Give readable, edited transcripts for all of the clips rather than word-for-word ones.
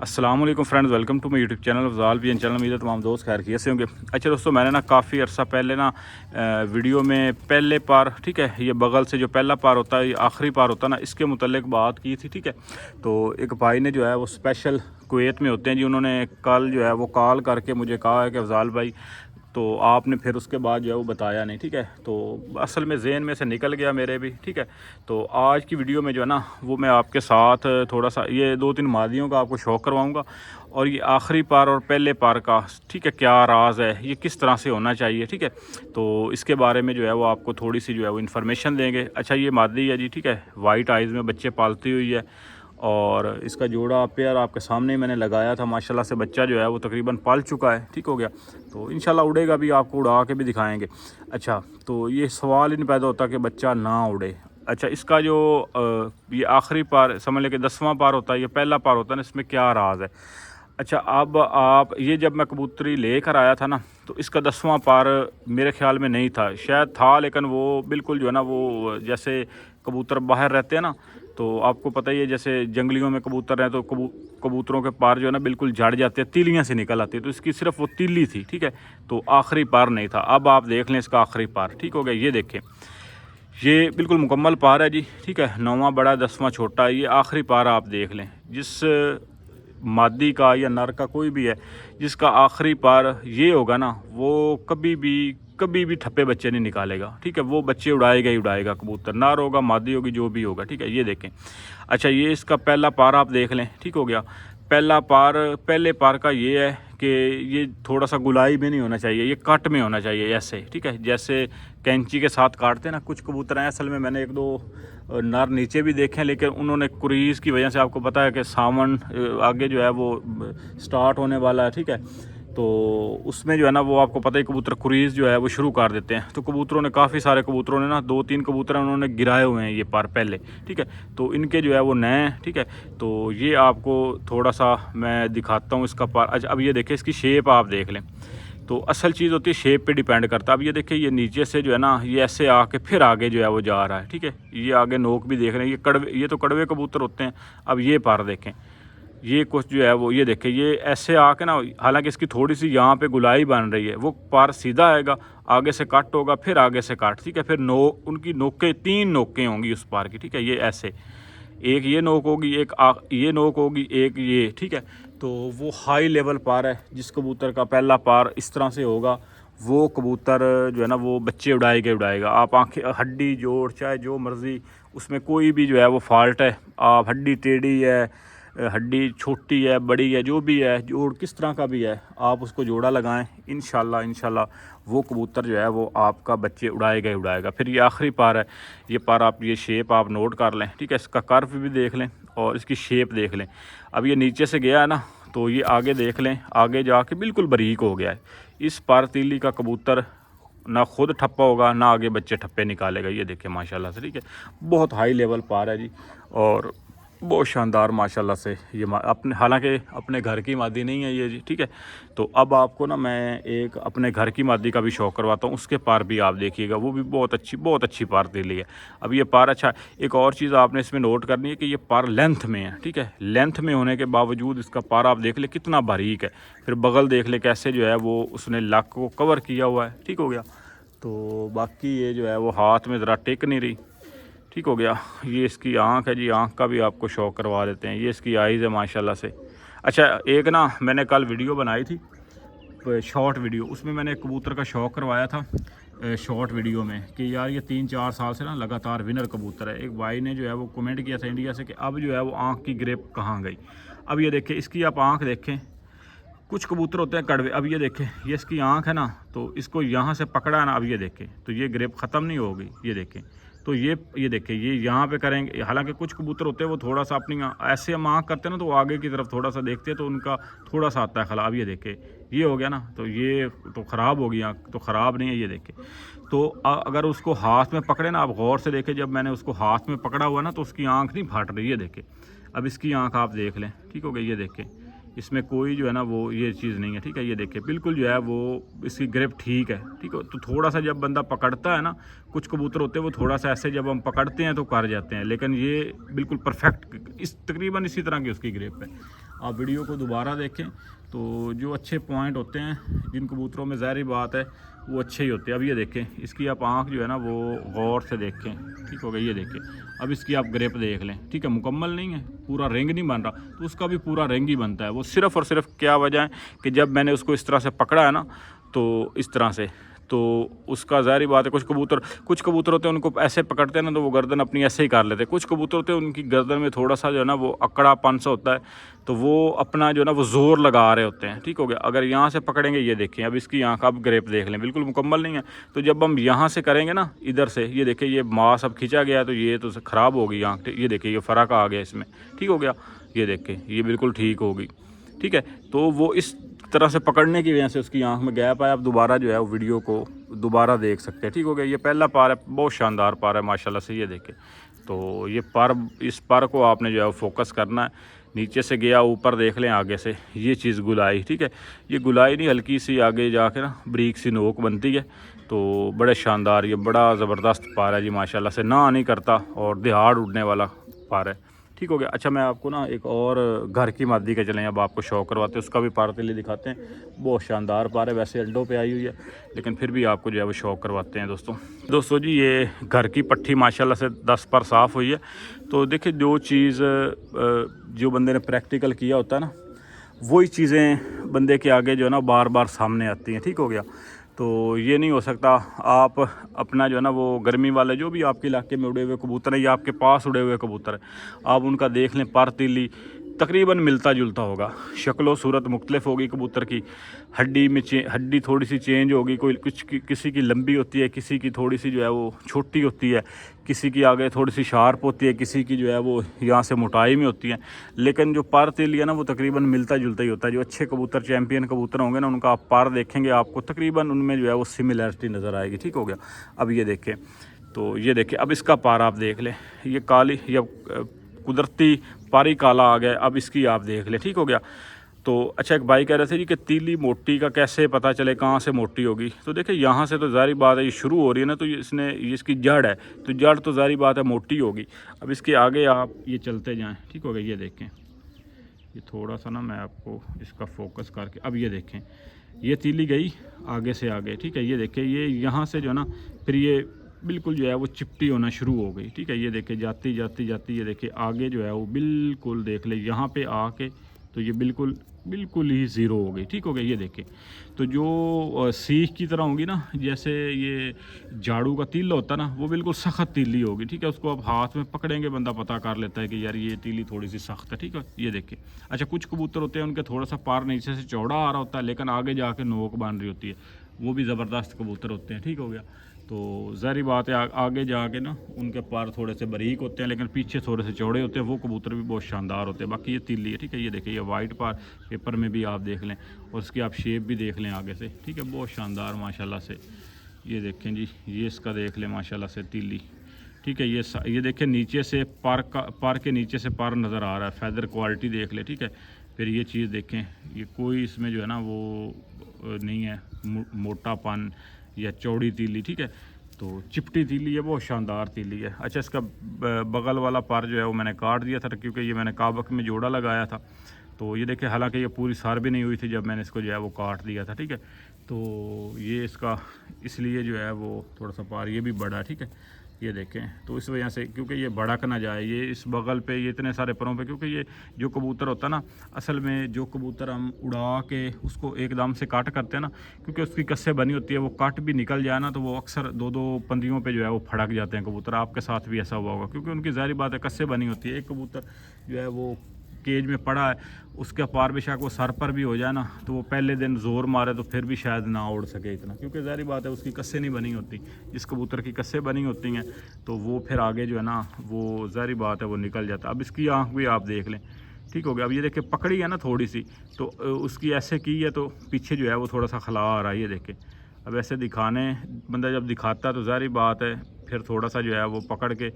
अस्सलाम वालेकुम friends, welcome to my YouTube channel Afzal भी चैनल। उम्मीद है तमाम दोस्त खैर किए से होंगे। अच्छा दोस्तों, मैंने ना काफ़ी अर्सा पहले ना वीडियो में पहले पार, ठीक है, ये बगल से जो पहला पार होता है, ये आखिरी पार होता है ना, इसके मुतल्लिक बात की थी, ठीक है। तो एक भाई ने जो है वो स्पेशल कुवैत में होते हैं जी, उन्होंने कल जो है वो कॉल करके मुझे कहा है कि अफजाल भाई, तो आपने फिर उसके बाद जो है वो बताया नहीं, ठीक है। तो असल में जहन में से निकल गया मेरे भी, ठीक है। तो आज की वीडियो में जो है ना वो मैं आपके साथ थोड़ा सा ये 2-3 मादियों का आपको शौक़ करवाऊंगा, और ये आखिरी पार और पहले पार का, ठीक है, क्या राज है, ये किस तरह से होना चाहिए, ठीक है। तो इसके बारे में जो है वो आपको थोड़ी सी जो है वो इन्फॉर्मेशन देंगे। अच्छा, ये मादी है जी, ठीक है, वाइट आइज़ में बच्चे पालती हुई है, और इसका जोड़ा पेयर आपके सामने ही मैंने लगाया था। माशाल्लाह से बच्चा जो है वो तकरीबन पल चुका है, ठीक हो गया। तो इंशाल्लाह उड़ेगा भी, आपको उड़ा के भी दिखाएंगे। अच्छा, तो ये सवाल ही नहीं पैदा होता कि बच्चा ना उड़े। अच्छा, इसका जो ये आखिरी पार समझ लें कि 10वां पार होता है, ये पहला पार होता है ना, इसमें क्या राज है। अच्छा, अब आप ये जब मैं कबूतरी लेकर आया था ना, तो इसका 10वां पार मेरे ख्याल में नहीं था, शायद था, लेकिन वो बिल्कुल जो है ना वो जैसे कबूतर बाहर रहते हैं ना, तो आपको पता ही है जैसे जंगलियों में कबूतर हैं तो कबूतरों के पार जो है ना बिल्कुल झड़ जाते हैं, तीलियां से निकल आती है, तो इसकी सिर्फ वो तीली थी, ठीक है। तो आखिरी पार नहीं था। अब आप देख लें इसका आखिरी पार, ठीक हो गया। ये देखें, ये बिल्कुल मुकम्मल पार है जी, ठीक है। 9वां बड़ा, 10वां छोटा, ये आखिरी पार आप देख लें। जिस मादी का या नर का कोई भी है जिसका आखिरी पार ये होगा ना, वो कभी भी ठप्पे बच्चे नहीं निकालेगा, ठीक है। वो बच्चे उड़ाएगा ही उड़ाएगा, कबूतर नर होगा, मादी होगी, जो भी होगा, ठीक है। ये देखें। अच्छा, ये इसका पहला पार आप देख लें, ठीक हो गया। पहला पार, पहले पार का ये है कि ये थोड़ा सा गुलाई में नहीं होना चाहिए, ये कट में होना चाहिए ऐसे, ठीक है। जैसे कैंची के साथ काटते हैं ना कुछ कबूतर हैं, असल में मैंने 1-2 नर नीचे भी देखे हैं, लेकिन उन्होंने कुरीज़ की वजह से, आपको पता है कि सावन आगे जो है वो स्टार्ट होने वाला है, ठीक है। तो उसमें जो है ना वो आपको पता ही, कबूतर कुरीज़ जो है वो शुरू कर देते हैं। तो कबूतरों ने, काफ़ी सारे कबूतरों ने ना, 2-3 कबूतर उन्होंने गिराए हुए हैं ये पार पहले, ठीक है। तो इनके जो है वो नए हैं, ठीक है। तो ये आपको थोड़ा सा मैं दिखाता हूँ इसका पार। अच्छा, अब ये देखें, इसकी शेप आप देख लें। तो असल चीज़ होती है शेप पे डिपेंड करता है। अब ये देखिए, ये नीचे से जो है ना ये ऐसे आके फिर आगे जो है वो जा रहा है, ठीक है। ये आगे नोक भी देख रहे हैं, ये तो कड़वे कबूतर होते हैं। अब ये पार देखें, ये कुछ जो है वो, ये देखें, ये ऐसे आके ना, हालांकि इसकी थोड़ी सी यहाँ पे गुलाई बन रही है, वो पार सीधा आएगा, आगे से कट होगा, फिर आगे से कट, ठीक है। फिर उनकी नोकें, 3 नोकें होंगी उस पार की, ठीक है। ये ऐसे, एक ये नोक होगी, एक ये नोक होगी, एक ये, ठीक है। तो वो हाई लेवल पार है। जिस कबूतर का पहला पार इस तरह से होगा, वो कबूतर जो है ना वो बच्चे उड़ाएगा। आप आंखें, हड्डी जोड़, चाहे जो मर्ज़ी, उसमें कोई भी जो है वो फॉल्ट है, आप हड्डी टेढ़ी है, हड्डी छोटी है, बड़ी है, जो भी है, जोड़ किस तरह का भी है, आप उसको जोड़ा लगाएं, इंशाल्लाह वो कबूतर जो है वो आपका बच्चे उड़ाएगा ही उड़ाएगा। फिर ये आखिरी पार है, ये पार आप, ये शेप आप नोट कर लें, ठीक है। इसका कर्व भी देख लें और इसकी शेप देख लें। अब ये नीचे से गया है ना, तो ये आगे देख लें, आगे जाके बिल्कुल बारीक हो गया है। इस पार तीली का कबूतर ना खुद ठप्पा होगा, ना आगे बच्चे ठप्पे निकालेगा। ये देखें माशाल्लाह से, ठीक है। बहुत हाई लेवल पार है जी, और बहुत शानदार माशाल्लाह से। ये अपने, हालांकि अपने घर की मादी नहीं है ये जी, ठीक है। तो अब आपको ना मैं एक अपने घर की मादी का भी शौक़ करवाता हूँ, उसके पार भी आप देखिएगा, वो भी बहुत अच्छी पार तीली है। अब ये पार, अच्छा, एक और चीज़ आपने इसमें नोट करनी है कि ये पार लेंथ में है, ठीक है। लेंथ में होने के बावजूद इसका पार आप देख ले कितना बारीक है। फिर बगल देख ले कैसे जो है वो उसने लक को कवर किया हुआ है, ठीक हो गया। तो बाकी ये जो है वो हाथ में ज़रा टेक नहीं रही, ठीक हो गया। ये इसकी आँख है जी, आँख का भी आपको शौक़ करवा देते हैं। ये इसकी आइज़ है माशाल्लाह से। अच्छा, एक ना मैंने कल वीडियो बनाई थी, शॉर्ट वीडियो, उसमें मैंने कबूतर का शौक़ करवाया था शॉर्ट वीडियो में, कि यार ये 3-4 साल से ना लगातार विनर कबूतर है। एक भाई ने जो है वो कमेंट किया था इंडिया से कि अब जो है वो आँख की ग्रेप कहाँ गई। अब ये देखें, इसकी आप आँख देखें, कुछ कबूतर होते हैं कड़वे। अब ये देखें, ये इसकी आँख है ना, तो इसको यहाँ से पकड़ा है ना, अब ये देखें, तो ये ग्रेप ख़त्म नहीं होगी, ये देखें। तो ये देखें, ये यहाँ पे करेंगे। हालांकि कुछ कबूतर होते हैं वो थोड़ा सा अपनी ऐसे हम आँख करते हैं ना, तो वो आगे की तरफ थोड़ा सा देखते हैं, तो उनका थोड़ा सा आता है खला। अब ये देखें, ये हो गया ना, तो ये तो ख़राब होगी आँख, तो ख़राब नहीं है, ये देखें। तो अगर उसको हाथ में पकड़े ना, आप गौर से देखें, जब मैंने उसको हाथ में पकड़ा हुआ ना, तो उसकी आँख नहीं फट रही, ये देखें। अब इसकी आँख आप देख लें, ठीक हो गई, ये देखें, इसमें कोई जो है ना वो ये चीज़ नहीं है, ठीक है। ये देखिए, बिल्कुल जो है वो इसकी ग्रिप ठीक है, ठीक है। तो थोड़ा सा जब बंदा पकड़ता है ना, कुछ कबूतर होते हैं वो थोड़ा सा ऐसे जब हम पकड़ते हैं तो कर जाते हैं, लेकिन ये बिल्कुल परफेक्ट, इस तकरीबन इसी तरह की उसकी ग्रिप है। आप वीडियो को दोबारा देखें तो जो अच्छे पॉइंट होते हैं जिन कबूतरों में ज़ाहिर बात है वो अच्छे ही होते हैं। अब ये देखें, इसकी आप आँख जो है ना वो गौर से देखें, ठीक हो गया। ये देखें, अब इसकी आप ग्रेप देख लें, ठीक है। मुकम्मल नहीं है, पूरा रिंग नहीं बन रहा, तो उसका भी पूरा रिंग ही बनता है। वो सिर्फ़ और सिर्फ क्या वजह है कि जब मैंने उसको इस तरह से पकड़ा है ना, तो इस तरह से, तो उसका ज़ाहिर बात है कुछ कबूतर होते हैं उनको ऐसे पकड़ते हैं ना तो वो गर्दन अपनी ऐसे ही कर लेते हैं। कुछ कबूतर होते हैं उनकी गर्दन में थोड़ा सा जो है ना वो अकड़ापन सा होता है, तो वो अपना जो है ना वो ज़ोर लगा रहे होते हैं, ठीक हो गया। अगर यहाँ से पकड़ेंगे, ये देखें, अब इसकी आँख आप ग्रेप देख लें, बिल्कुल मुकम्मल नहीं है। तो जब हम यहाँ से करेंगे ना, इधर से, ये देखें, ये मांस अब खींचा गया तो ये तो ख़राब हो गई आँख, ये देखें, ये फ़र्क आ गया इसमें, ठीक हो गया। ये देखें, ये बिल्कुल ठीक हो गई, ठीक है। तो वो इस तरह से पकड़ने की वजह से उसकी आंख में गैप आया। आप दोबारा जो है वो वीडियो को दोबारा देख सकते हैं, ठीक हो गया। ये पहला पार है, बहुत शानदार पार है माशाल्लाह से। ये देखें, तो ये पार, इस पार को आपने जो है फोकस करना है। नीचे से गया, ऊपर देख लें आगे से, ये चीज़ गुलाई, ठीक है। ये गुलाई नहीं, हल्की सी आगे जाके ना बारीक सी नोक बनती है। तो बड़े शानदार, ये बड़ा ज़बरदस्त पार है जी माशाल्लाह से, ना नहीं करता और दिहाड़ उड़ने वाला पार है, ठीक हो गया। अच्छा, मैं आपको ना एक और घर की मादी के चलें, अब आपको शौक करवाते हैं, उसका भी पार तिल्ली दिखाते हैं। बहुत शानदार पार है, वैसे अंडों पे आई हुई है, लेकिन फिर भी आपको जो है वो शौक करवाते हैं दोस्तों जी। ये घर की पट्टी माशाल्लाह से 10 पर साफ़ हुई है। तो देखिए, जो चीज़ जो बंदे ने प्रैक्टिकल किया होता है ना, वही चीज़ें बंदे के आगे जो है ना बार बार सामने आती हैं, ठीक हो गया। तो ये नहीं हो सकता आप अपना जो है ना वो गर्मी वाले जो भी आपके इलाके में उड़े हुए कबूतर हैं या आपके पास उड़े हुए कबूतर हैं, आप उनका देख लें, पर तिल्ली तकरीबन मिलता जुलता होगा। शक्ल सूरत मुख्तलिफ होगी कबूतर की, हड्डी में हड्डी थोड़ी सी चेंज होगी, कोई किसी की लंबी होती है, किसी की थोड़ी सी जो है वो छोटी होती है, किसी की आगे थोड़ी सी शार्प होती है, किसी की जो है वो यहाँ से मोटाई में होती है। लेकिन जो पर तिल्ली है ना वो तकरीबन मिलता जुलता ही होता है। जो अच्छे कबूतर, चैम्पियन कबूतर होंगे ना, उनका आप पर देखेंगे, आपको तकरीबन उनमें जो है वो सिमिलरिटी नज़र आएगी, ठीक हो गया। अब ये देखें, तो ये देखें, अब इसका पार आप देख लें, ये काली या कुदरती पारी काला आ गया। अब इसकी आप देख लें, ठीक हो गया। तो अच्छा, एक भाई कह रहे थे जी कि तीली मोटी का कैसे पता चले, कहाँ से मोटी होगी। तो देखिए, यहाँ से तो ज़ाहिर बात है ये शुरू हो रही है ना, तो ये इसकी जड़ है, तो जड़ तो ज़ाहिर बात है मोटी होगी। अब इसके आगे आप ये चलते जाएं, ठीक हो गया। ये देखें, ये थोड़ा सा ना मैं आपको इसका फोकस करके, अब ये देखें, ये तीली गई आगे से आगे, ठीक है। ये देखें, ये यहाँ से जो है ना फिर ये बिल्कुल जो है वो चिपटी होना शुरू हो गई, ठीक है। ये देखें, जाती जाती जाती, ये देखें आगे जो है वो बिल्कुल देख ले, यहाँ पे आके तो ये बिल्कुल ही ज़ीरो हो गई, ठीक हो गया। ये देखें, तो जो सीख की तरह होगी ना, जैसे ये झाड़ू का तीला होता है ना, वो बिल्कुल सख्त तीली होगी, ठीक है। उसको आप हाथ में पकड़ेंगे, बंदा पता कर लेता है कि यार ये तीली थोड़ी सी सख्त है, ठीक है। ये देखें, अच्छा, कुछ कबूतर होते हैं उनके थोड़ा सा पार नीचे से चौड़ा आ रहा होता है, लेकिन आगे जाके नोक बन रही होती है, वो भी ज़बरदस्त कबूतर होते हैं, ठीक हो गया। तो ज़ाहिर बात है आगे जाके ना उनके पार थोड़े से बारीक होते हैं, लेकिन पीछे थोड़े से चौड़े होते हैं, वो कबूतर भी बहुत शानदार होते हैं। बाकी ये तीली है, ठीक है। ये देखिए, ये वाइट पार पेपर में भी आप देख लें, और उसकी आप शेप भी देख लें आगे से, ठीक है। बहुत शानदार माशाल्लाह से। ये देखें जी, ये इसका देख लें माशाल्लाह से तीली, ठीक है। ये देखें, नीचे से पार के नीचे से पार नज़र आ रहा है, फैदर क्वालिटी देख ले, ठीक है। फिर ये चीज़ देखें, ये कोई इसमें जो है ना वो नहीं है मोटापन या चौड़ी तीली, ठीक है। तो चिपटी तीली है, बहुत शानदार तीली है। अच्छा, इसका बगल वाला पार जो है वो मैंने काट दिया था, क्योंकि ये मैंने काबक में जोड़ा लगाया था। तो ये देखिए, हालांकि ये पूरी सार भी नहीं हुई थी जब मैंने इसको जो है वो काट दिया था, ठीक है। तो ये इसका इसलिए जो है वो थोड़ा सा पार ये भी बड़ा है, ठीक है। ये देखें, तो इस वजह से, क्योंकि ये भड़क ना जाए, ये इस बगल पे, ये इतने सारे परों पे, क्योंकि ये जो कबूतर होता है ना, असल में जो कबूतर हम उड़ा के उसको एकदम से काट करते हैं ना, क्योंकि उसकी कस्से बनी होती है, वो काट भी निकल जाए ना, तो वो अक्सर दो दो पंदियों पे जो है वो फड़क जाते हैं कबूतर। आपके साथ भी ऐसा हुआ होगा, क्योंकि उनकी ज़ाहिर बात है कस्से बनी होती है। एक कबूतर जो है वो केज में पड़ा है, उसका पार बेशक वो सर पर भी हो जाए ना, तो वो पहले दिन ज़ोर मारे तो फिर भी शायद ना उड़ सके इतना, क्योंकि ज़ाहिर बात है उसकी कस्से नहीं बनी होती। जिस कबूतर की कस्से बनी होती हैं तो वो फिर आगे जो है ना वो ज़ाहिर बात है वो निकल जाता है। अब इसकी आँख भी आप देख लें, ठीक हो गया। अब ये देखिए, पकड़ी है ना थोड़ी सी, तो उसकी ऐसे की है तो पीछे जो है वो थोड़ा सा खला आ रहा है, ये देखें। अब ऐसे दिखाने, बंदा जब दिखाता है तो ज़ाहिर बात है फिर थोड़ा सा जो है वो पकड़ के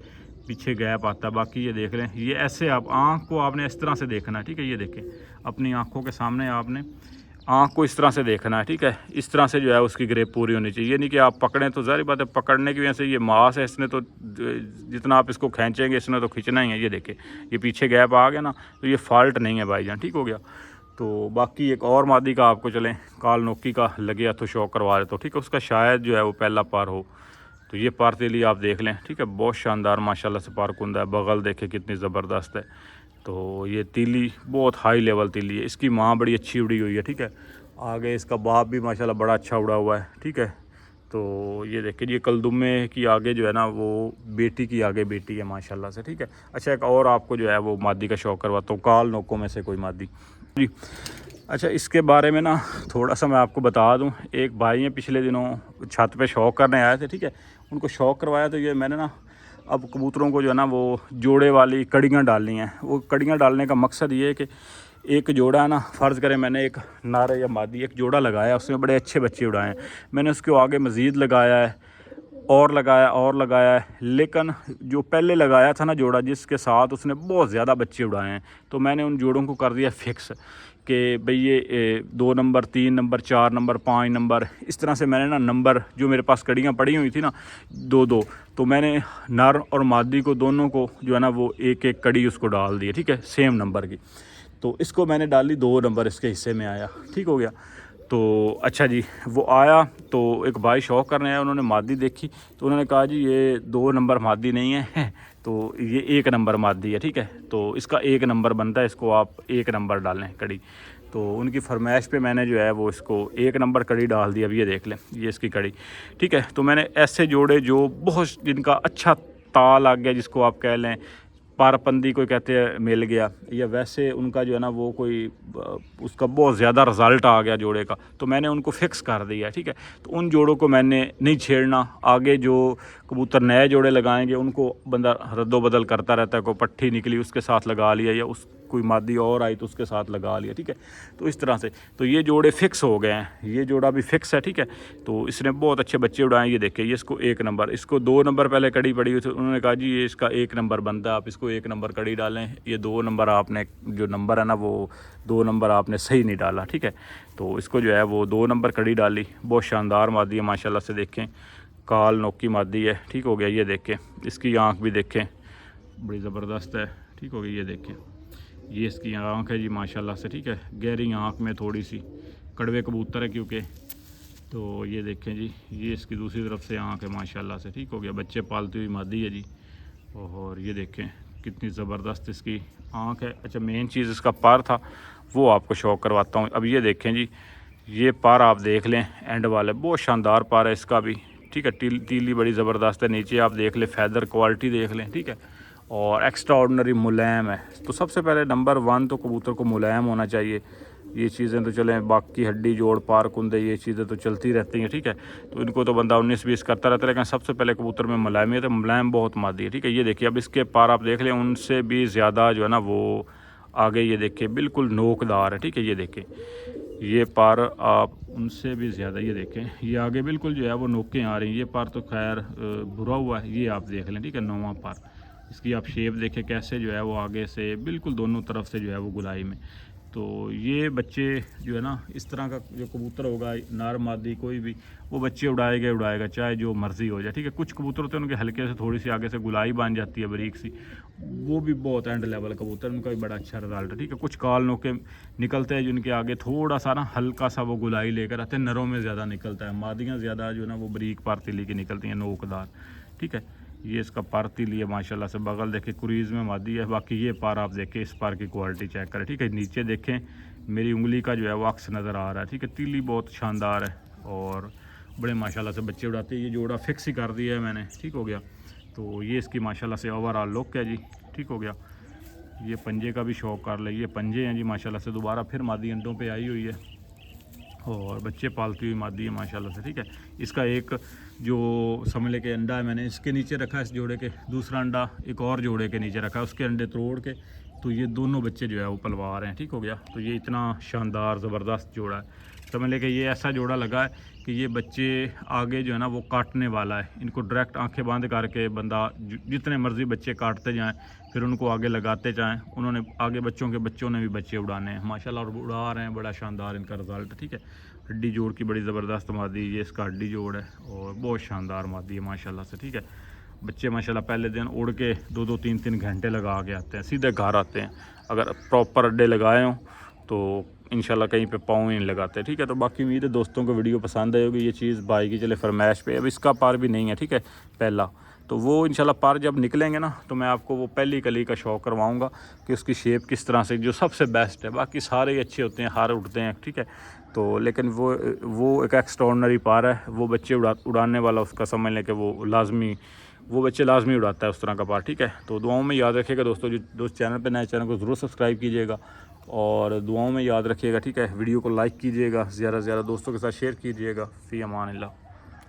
पीछे गैप आता है। बाकी ये देख लें, ये ऐसे आप आँख को आपने इस तरह से देखना है, ठीक है। ये देखें, अपनी आँखों के सामने आपने आँख को इस तरह से देखना है, ठीक है। इस तरह से जो है उसकी ग्रेप पूरी होनी चाहिए। ये नहीं कि आप पकड़ें तो ज़ाहिर बात है पकड़ने की वजह से ये मांस है, इसने तो जितना आप इसको खींचेंगे इसने तो खींचना ही है। ये देखिए ये पीछे गैप आ गया ना, तो ये फॉल्ट नहीं है भाईजान, ठीक हो गया। तो बाकी एक और मादी का आपको चलें काल नोकी का लगे तो शौक करवा रहे तो ठीक है, उसका शायद जो है वो पहला पार हो। तो ये पार तेली आप देख लें, ठीक है, बहुत शानदार माशाल्लाह से पार कुंदा है। बगल देखे कितनी ज़बरदस्त है। तो ये तीली बहुत हाई लेवल तीली है। इसकी माँ बड़ी अच्छी उड़ी हुई है, ठीक है। आगे इसका बाप भी माशाल्लाह बड़ा अच्छा उड़ा हुआ है, ठीक है। तो ये देखिए ये कलदुमे की आगे जो है ना वो बेटी की आगे बेटी है माशाल्लाह से, ठीक है। अच्छा एक और आपको जो है वो मादी का शौक करवाता हूँ, काल नोकों में से कोई मादी जी। अच्छा इसके बारे में ना थोड़ा सा मैं आपको बता दूं। एक भाई हैं पिछले दिनों छत पे शौक करने आए थे, ठीक है। उनको शौक करवाया तो ये मैंने ना अब कबूतरों को जो है ना वो जोड़े वाली कड़ियाँ डालनी हैं। वो कड़ियाँ डालने का मकसद ये है कि एक जोड़ा है ना, फ़र्ज़ करें मैंने एक नारे या मादी एक जोड़ा लगाया, उसमें बड़े अच्छे बच्चे उड़ाए हैं। मैंने उसके आगे मज़ीद लगाया है और लगाया है, लेकिन जो पहले लगाया था ना जोड़ा जिसके साथ उसने बहुत ज़्यादा बच्चे उड़ाए हैं, तो मैंने उन जोड़ों को कर दिया फ़िक्स कि भाई ये 2 नंबर 3 नंबर 4 नंबर 5 नंबर, इस तरह से मैंने ना नंबर जो मेरे पास कड़ियाँ पड़ी हुई थी ना 2-2, तो मैंने नर और मादी को दोनों को जो है ना वो एक एक कड़ी उसको डाल दी है, ठीक है, सेम नंबर की। तो इसको मैंने डाली 2 नंबर इसके हिस्से में आया, ठीक हो गया। तो अच्छा जी वो आया तो एक भाई शौक करने आया, उन्होंने मादी देखी तो उन्होंने कहा जी ये 2 नंबर मादी नहीं है तो ये 1 नंबर मादी है, ठीक है। तो इसका 1 नंबर बनता है, इसको आप 1 नंबर डालें कड़ी। तो उनकी फरमाइश पे मैंने जो है वो इसको 1 नंबर कड़ी डाल दी। अब ये देख लें ये इसकी कड़ी, ठीक है। तो मैंने ऐसे जोड़े जो बहुत जिनका अच्छा ताल आ गया, जिसको आप कह लें पारपंदी कोई कहते हैं मिल गया, या वैसे उनका जो है ना वो कोई उसका बहुत ज़्यादा रिज़ल्ट आ गया जोड़े का, तो मैंने उनको फ़िक्स कर दिया, ठीक है। तो उन जोड़ों को मैंने नहीं छेड़ना। आगे जो कबूतर नए जोड़े लगाएंगे उनको बंदा रद्दो बदल करता रहता है, कोई पट्टी निकली उसके साथ लगा लिया, या उस कोई मादी और आई तो उसके साथ लगा लिया, ठीक है। तो इस तरह से तो ये जोड़े फ़िक्स हो गए हैं, ये जोड़ा भी फ़िक्स है, ठीक है। तो इसने बहुत अच्छे बच्चे उड़ाए। ये देखिए ये इसको 1 नंबर, इसको 2 नंबर पहले कड़ी पड़ी हुई थी, उन्होंने कहा जी ये इसका 1 नंबर बनता है, आप इसको 1 नंबर कड़ी डालें। ये 2 नंबर आपने जो नंबर है ना वो 2 नंबर आपने सही नहीं डाला, ठीक है। तो इसको जो है वो 2 नंबर कड़ी डाली। बहुत शानदार मादी है माशाल्लाह से, देखें काल नोकी मादी है, ठीक हो गया। ये देखें इसकी आँख भी देखें बड़ी ज़बरदस्त है, ठीक हो गई। ये देखें ये इसकी आँख है जी माशाल्लाह से, ठीक है। गहरी आँख में थोड़ी सी कड़वे कबूतर है क्योंकि, तो ये देखें जी ये इसकी दूसरी तरफ से आँख है माशाल्लाह से, ठीक हो गया। बच्चे पालती हुई मादी है जी, और ये देखें कितनी ज़बरदस्त इसकी आँख है। अच्छा मेन चीज़ इसका पार था वो आपको शौक करवाता हूँ। अब ये देखें जी ये पार आप देख लें एंड वाले, बहुत शानदार पार है इसका भी, ठीक है। तीली बड़ी ज़बरदस्त है। नीचे आप देख लें फैदर क्वालिटी देख लें, ठीक है, और एक्स्ट्रा ऑर्डनरी मुलायम है। तो सबसे पहले नंबर 1 तो कबूतर को मुलायम होना चाहिए। ये चीज़ें तो चलें, बाकी हड्डी जोड़ पार कुंदे ये चीज़ें तो चलती रहती हैं, ठीक है। तो इनको तो बंदा 19-20 करता रहता है, लेकिन सबसे पहले कबूतर में मुलायमियत है, मुलायम बहुत मादी है, ठीक है। ये देखिए अब इसके पार आप देख लें उनसे भी ज़्यादा जो है ना वो आगे, ये देखिए बिल्कुल नोकदार है, ठीक है। ये देखें ये पार आप उनसे भी ज़्यादा, ये देखें ये आगे बिल्कुल जो है वो नोकें आ रही हैं। ये पार तो खैर बुरा हुआ है, ये आप देख लें, ठीक है। 9वां पार इसकी आप शेप देखें कैसे जो है वो आगे से बिल्कुल दोनों तरफ से जो है वो गुलाई में। तो ये बच्चे जो है ना इस तरह का जो कबूतर होगा नार मादी कोई भी, वो बच्चे उड़ाएगा चाहे जो मर्ज़ी हो जाए, ठीक है। कुछ कबूतर होते हैं उनके हल्के से थोड़ी सी आगे से गुलाई बन जाती है बारीक सी, वो भी बहुत एंड लेवल कबूतर, उनका भी बड़ा अच्छा रिजल्ट है, ठीक है। कुछ काल नोके निकलते हैं जिनके आगे थोड़ा सा ना हल्का सा वो गुलाई लेकर आते हैं, नरों में ज़्यादा निकलता है। मादियाँ ज़्यादा जो है ना वो बारीक पारतीली की निकलती हैं, नोकदार, ठीक है। ये इसका पार तीली है माशाल्लाह से। बगल देखें कुरीज़ में मादी है। बाकी ये पार आप देखें, इस पार की क्वालिटी चेक करें, ठीक है। नीचे देखें मेरी उंगली का जो है वो अक्स नज़र आ रहा है, ठीक है। तीली बहुत शानदार है और बड़े माशाल्लाह से बच्चे उड़ाते हैं। ये जोड़ा फिक्स ही कर दिया है मैंने, ठीक हो गया। तो ये इसकी माशाल्लाह से ओवरऑल लुक है जी, ठीक हो गया। ये पंजे का भी शौक कर ले, ये पंजे हैं जी माशाल्लाह से। दोबारा फिर मादी अंडों पे आई हुई है और बच्चे पालती हुई मादी है माशाल्लाह से, ठीक है। इसका एक जो समझ ले के अंडा है मैंने इसके नीचे रखा है, इस जोड़े के, दूसरा अंडा एक और जोड़े के नीचे रखा है, उसके अंडे तोड़ के तो ये दोनों बच्चे जो है वो पलवा रहे हैं, ठीक हो गया। तो ये इतना शानदार ज़बरदस्त जोड़ा है। समझ लें कि ये ऐसा जोड़ा लगा है कि ये बच्चे आगे जो है ना वो काटने वाला है। इनको डायरेक्ट आंखें बंद करके बंदा जितने मर्जी बच्चे काटते जाएं, फिर उनको आगे लगाते जाएं। उन्होंने आगे बच्चों ने भी बच्चे उड़ाने हैं माशाल्लाह, और उड़ा रहे हैं। बड़ा शानदार इनका रिज़ल्ट, ठीक है। हड्डी जोड़ की बड़ी ज़बरदस्त मादी, ये इसका हड्डी जोड़ है और बहुत शानदार मादी है माशाल्लाह से, ठीक है। बच्चे माशाल्लाह पहले दिन उड़ के 2-2 3-3 घंटे लगा के आते हैं, सीधे घर आते हैं। अगर प्रॉपर अड्डे लगाए हों तो इंशाल्लाह कहीं पे पाँव ही नहीं लगाते, ठीक है। तो बाकी उम्मीद है दोस्तों को वीडियो पसंद आई होगी। ये चीज़ भाई की चले फरमाइश पे, अब इसका पार भी नहीं है, ठीक है, पहला। तो वो इंशाल्लाह पार जब निकलेंगे ना तो मैं आपको वो पहली कली का शौक करवाऊंगा कि उसकी शेप किस तरह से, जो सबसे बेस्ट है। बाकी सारे ही अच्छे होते हैं, हार उड़ते हैं, ठीक है। तो लेकिन वो एक एक्स्ट्रॉर्डनरी पार है। वो बच्चे उड़ाने वाला उसका समझ लें कि वो बच्चे लाजमी उड़ाता है उस तरह का पार, ठीक है। तो दुआओं में याद रखिएगा दोस्तों। जो दोस्त चैनल पे नए, चैनल को ज़रूर सब्सक्राइब कीजिएगा और दुआओं में याद रखिएगा, ठीक है। वीडियो को लाइक कीजिएगा, ज़्यादा से ज़्यादा दोस्तों के साथ शेयर कीजिएगा। फ़ी अमान अल्लाह।